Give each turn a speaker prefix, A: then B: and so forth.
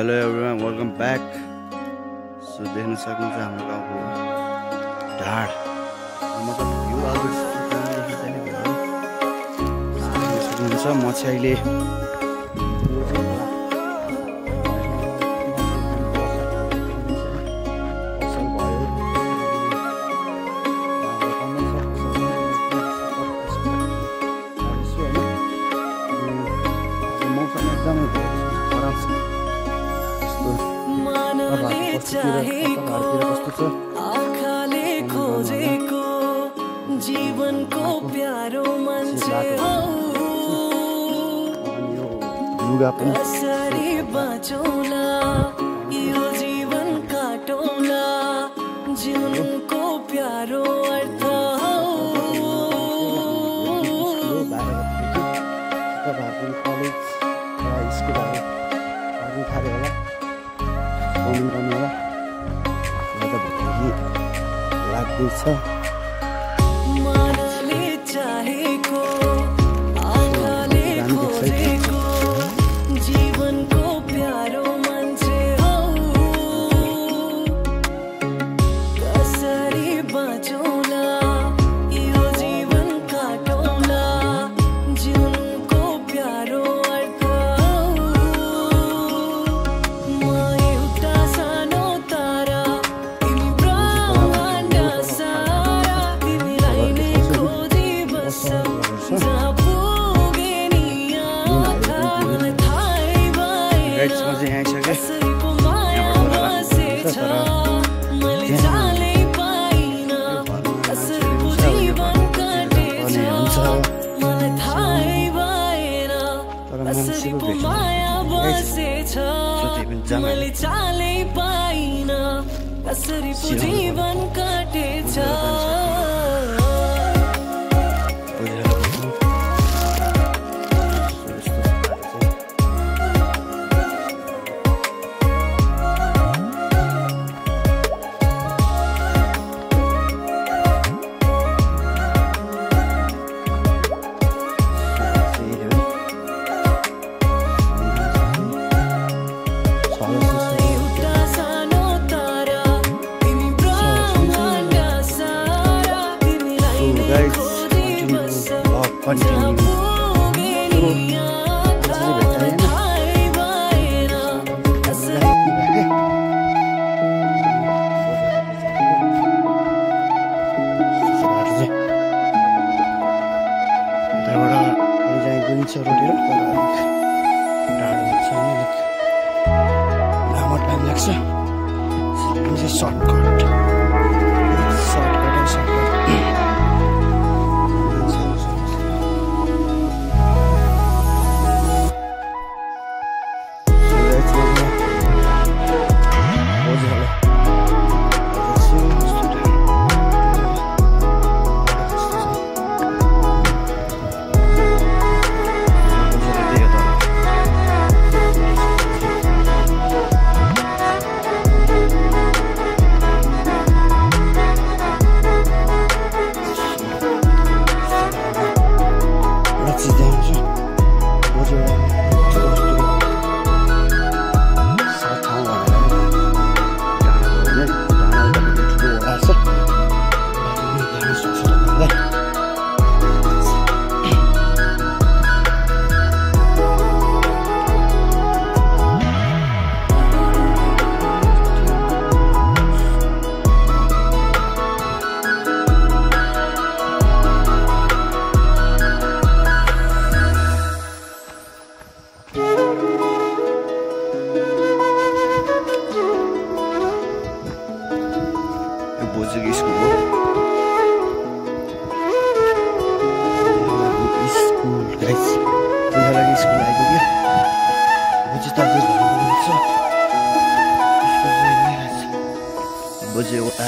A: Hello everyone, welcome back. So देख्न सक्नुहुन्छ हाम्रो गाउँको ढाड मतलब भ्यू अलरेडी सक्नुहुन्छ। म चाहिँ अहिले
B: आँखाले खोजेको जीवनको प्यारो मान्छे हो, कसरी बाँचौला यो जीवन काटौला, जीवनको प्यारो अर्थ हो। मनले चाहेको आँखाले खोजेको जीवनको प्यारो मान्छे हो, कसरी बाँचौला यो जीवन काटौला, जीवनको प्यारो अर्थ हो। म एउटा सानो तारा तिमी ब्रह्माण्ड सारा, तिमीलाई नै खोजी बस्छ जहाँ पुगे नि आँखा। मलाई थाहै भएन कसरी पो माया बसेछ, मैले चालै पाइन कसरी पो जीवन काटेछ। मलाई थाहै भएन कसरी पो माया बसेछ, मैले चालै पाइन कसरी पो जीवन काटेछ। एउटा सानो तारा तिमी ब्रह्माण्ड सारा, तिमीलाई नै खोजी बस्छ जहाँ पुगे नि आँखा। मलाई थाहै भएन कसरी
A: बोजुको स्कुल हो। स्कुल गाइस बुझालाको स्कुल आइपुग्यो। बोजू तपाईँ घर हुनुहुन्छ? बोजू एउटा